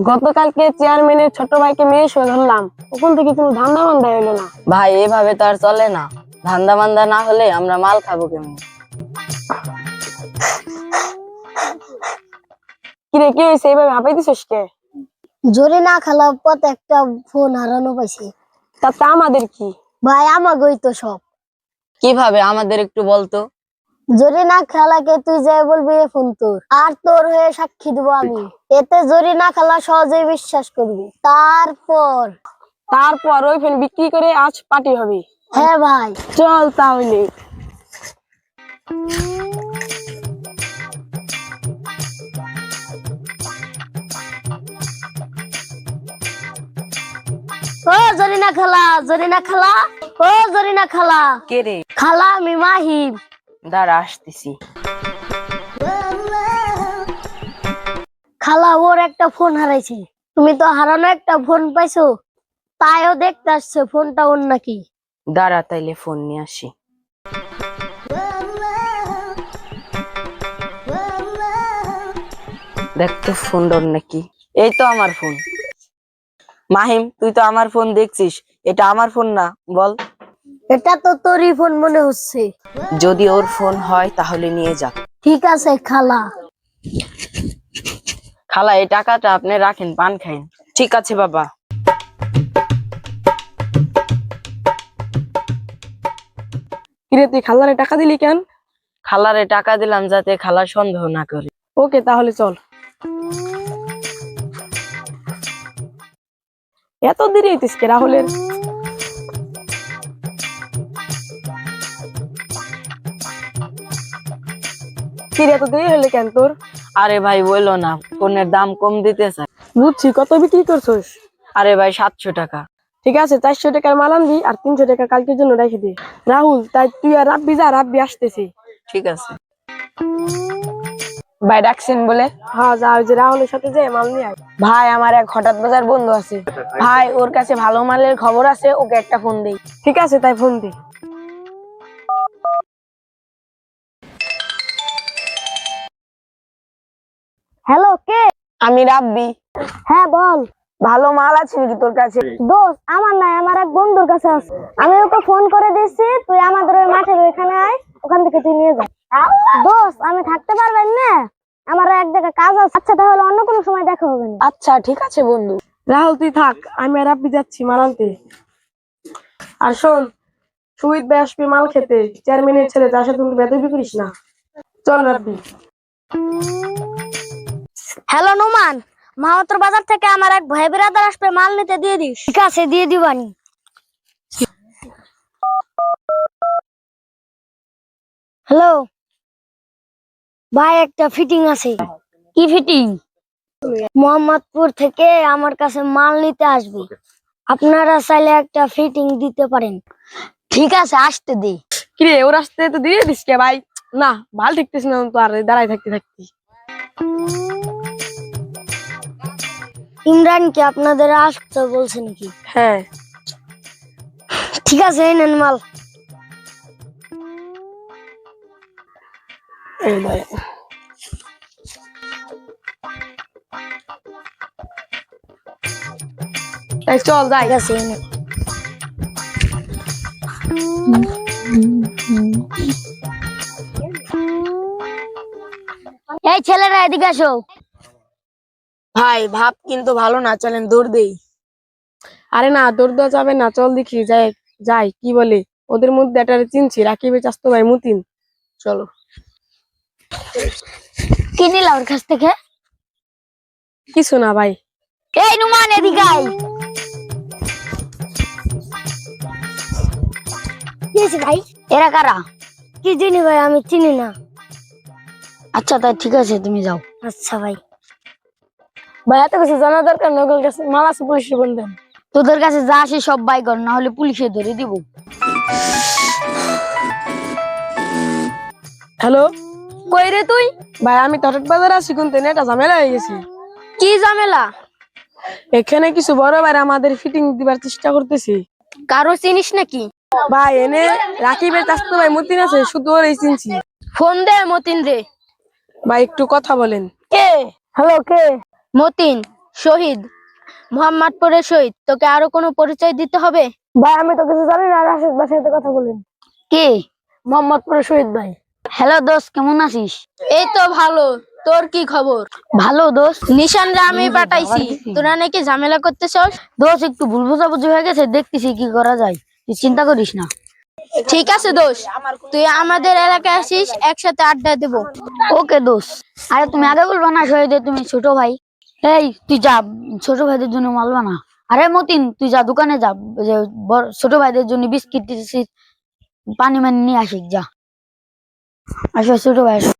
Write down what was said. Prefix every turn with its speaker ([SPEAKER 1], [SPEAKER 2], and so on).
[SPEAKER 1] গতকালকে চেয়ারম্যানের ছোট ভাইকে মেয়ে সয়ে ধরলাম, ওখান থেকে কোনো ধান্দা বান্দা এলো না।
[SPEAKER 2] ভাই এভাবে তো আর চলে না, ধান্দা মান্দা না হলে আমরা মাল খাবো কেমন?
[SPEAKER 1] কিরে, কি হয়েছে? এইভাবে হাঁপাইতেছিস কে?
[SPEAKER 3] জোরে না খেলা পথে একটা ফোন হারানো পাইছি।
[SPEAKER 1] তাতে আমাদের কি?
[SPEAKER 3] ভাই আমাগোই তো সব।
[SPEAKER 2] কিভাবে আমাদের একটু বলতো।
[SPEAKER 3] জোরে না খেলাকে তুই যাই বলবি এ ফোন তোর, আর তোর হয়ে সাক্ষী দিব আমি। এতে জোরে না খেলা সহজেই বিশ্বাস করবি।
[SPEAKER 1] তারপর ওই ফোন বিক্রি করে আজ পার্টি হবে।
[SPEAKER 3] হ্যাঁ ভাই,
[SPEAKER 1] চল তাহলে।
[SPEAKER 3] ও জোরে না খেলা, জোরে না খেলা, ও জোরে না খেলা।
[SPEAKER 2] কে রে?
[SPEAKER 3] খালা আমি মাহিম।
[SPEAKER 2] দাঁড়া আসতেছি।
[SPEAKER 3] খালা ওর একটা ফোন হারাইছে। তুমি তো হারানো একটা ফোন পাইছো, তাইও দেখতে আসছে ফোনটা ওর নাকি।
[SPEAKER 2] দাঁড়া তাইলে ফোন নিয়ে আসি। দেখ তো ফোন ডর নাকি। এই তো আমার ফোন। মাহিম, তুই তো আমার ফোন দেখছিস, এটা আমার ফোন না, বল।
[SPEAKER 3] এটা তো তোরই ফোন মনে হচ্ছে।
[SPEAKER 2] যদি ওর ফোন হয় তাহলে নিয়ে যা।
[SPEAKER 3] ঠিক আছে খালা।
[SPEAKER 2] খালা এই টাকাটা আপনি রাখেন, পান খাইন। ঠিক আছে বাবা।
[SPEAKER 1] কিরে, তুই খালারে টাকা দিলি কেন?
[SPEAKER 2] খালারে টাকা দিলাম যাতে খালা সন্দেহ না করে।
[SPEAKER 1] ওকে, তাহলে চল। এত দেরি হইতিস কে রাহুলের? কিরে, এত দেরি হলে কেন তোর?
[SPEAKER 2] আরে ভাই বললো না, ফোনের দাম কম দিতে চায়।
[SPEAKER 1] বুঝছি, কত বিক্রি করছিস?
[SPEAKER 2] আরে ভাই 700 টাকা।
[SPEAKER 1] ঠিক আছে, 400 টাকার মাল আনবি আর 300 টাকা কালকের জন্য রেখে দে। রাহুল, তাই তুই আর রাব্বি যা, রাব্বি আসতেছি।
[SPEAKER 2] ঠিক আছে।
[SPEAKER 1] ভাই ডাকছেন বলে? হ্যাঁ যা, ওই যে রাহুলের সাথে যে মাল নিয়ে আয়। ভাই, আমার এক হঠাৎ বাজার বন্ধু আছে ভাই, ওর কাছে ভালো মালের খবর আছে, ওকে একটা ফোন দেই। ঠিক আছে, তাই ফোন দে।
[SPEAKER 3] হ্যালো, কে?
[SPEAKER 1] আমি রাব্বি।
[SPEAKER 3] হ্যাঁ বল।
[SPEAKER 1] ভালো মাল আছে নাকি তোর কাছে?
[SPEAKER 3] দোস্ত আমার নাই, আমার এক বন্ধুর কাছে আছে। আমি ওকে ফোন করে দিচ্ছি, তুই আমাদের ওই মাঠের ওইখানে আয়, ওখান থেকে তুই নিয়ে যা। দোস্ত আমি থাকতে পারবেন না, আমার এক জায়গায় কাজ আছে। আচ্ছা তাহলে অন্য কোনো সময় দেখা হবে না।
[SPEAKER 1] আচ্ছা ঠিক আছে বন্ধু। রাহুল তুই থাক, আমি আর রাব্বি যাচ্ছি মাল আনতে। আর শোন, সুইট ভাই আসবে মাল খেতে, চেয়ারম্যানের ছেলে, তার সাথে তুই বেদবি করিস না। চল রাব্বি।
[SPEAKER 3] হ্যালো নোমান, মাহতর বাজার থেকে আমার এক ভাই বেরাদার আসবে, মাল নিতে দিয়ে দিস। ঠিক আছে, দিয়ে দিবানি। হ্যালো ভাই, একটা ফিটিং আছে। কি ফিটিং? মোহাম্মদপুর থেকে আমার কাছে মাল নিতে আসবে, আপনারা চাইলে একটা ফিটিং দিতে পারেন। ঠিক আছে, আসতে দে।
[SPEAKER 1] কিরে, ওর আসতে তো দিয়ে দিস কে ভাই? না, ভাল ঠিকতেছ না তো, আর দাঁড়াই থাকতে থাকতে।
[SPEAKER 3] ইমরান কি আপনাদের আসতে বলছে নাকি?
[SPEAKER 1] হ্যাঁ।
[SPEAKER 3] ঠিক আছে, এই নেন মাল।
[SPEAKER 1] এই ভাই, এই চল যাই।
[SPEAKER 3] ঠিক আছে, এই নেন। এই ছেলেরা এদিকে আসো।
[SPEAKER 1] ভাই ভাব কিন্তু ভালো না, চলেন দৌড় দেই। আরে না, দৌড় দেওয়া যাবে না, চল দেখি যাই। যাই কি বলে, ওদের মধ্যে একটা চিনছি, রাকিবের চাস্তো ভাই মতিন। চলো।
[SPEAKER 3] কি নিলা ওর কাছ থেকে?
[SPEAKER 1] কিছু না ভাই।
[SPEAKER 3] এই নুমান এদিকে আয়। কি হয়েছে ভাই? এরা কারা? কি চিনি ভাই, আমি চিনি না। আচ্ছা তাই ঠিক আছে, তুমি যাও। আচ্ছা ভাই।
[SPEAKER 1] ভাই এত কিছু জানা দরকার না, ওদের কাছে মাল আছে, পুলিশের ফোন দেন।
[SPEAKER 3] তোদের কাছে যা আসে সব বাই কর, না হলে পুলিশে ধরে দিব।
[SPEAKER 1] হ্যালো,
[SPEAKER 3] কই রে তুই?
[SPEAKER 1] ভাই আমি তটক বাজারে আছি, কিন্তু এটা ঝামেলা হয়ে গেছে।
[SPEAKER 3] কি ঝামেলা?
[SPEAKER 1] এখানে কিছু বড় ভাই আমাদের ফিটিং দিবার চেষ্টা করতেছি।
[SPEAKER 3] কারো চিনিস নাকি?
[SPEAKER 1] ভাই এনে রাকিবের চাস্তো ভাই মতিন আছে, শুধু ওরই চিনছি।
[SPEAKER 3] ফোন দে মতিন রে।
[SPEAKER 1] ভাই একটু কথা বলেন।
[SPEAKER 3] কে?
[SPEAKER 1] হ্যালো, কে?
[SPEAKER 3] মতিন, শহীদ, মোহাম্মদপুরের শহীদ। তোকে আরো কোনো পরিচয় দিতে হবে?
[SPEAKER 1] ভাই আমি তো কিছু জানি না, রাশেদ ভাইয়ের সাথে কথা বলেন।
[SPEAKER 3] কে?
[SPEAKER 1] মোহাম্মদপুরের শহীদ ভাই।
[SPEAKER 3] হ্যালো দোস্ত, কেমন আছিস? এই তো ভালো, তোর কি খবর? ভালো দোস্ত। নিশানরা আমি পাঠাইছি, তোরা নাকি ঝামেলা করতেছস? দোস্ত একটু ভুল বোঝাবুঝি হয়ে গেছে, দেখতেছি কি করা যায়, তুই চিন্তা করিস না। ঠিক আছে দোস্ত, তুই আমাদের এলাকায় আসিস, একসাথে আড্ডা দেব। ওকে দোস্ত। আরে তুমি আগে বলবা না শহীদের তুমি ছোট ভাই? এই তুই যা, ছোট ভাইদের জন্য মালবা না। আরে মতিন তুই যা, দোকানে যা, যে ছোট ভাইদের জন্য বিস্কিট টিস্কিট পানি মানি নিয়ে আসিস, যা। আসো ছোট ভাই আসো।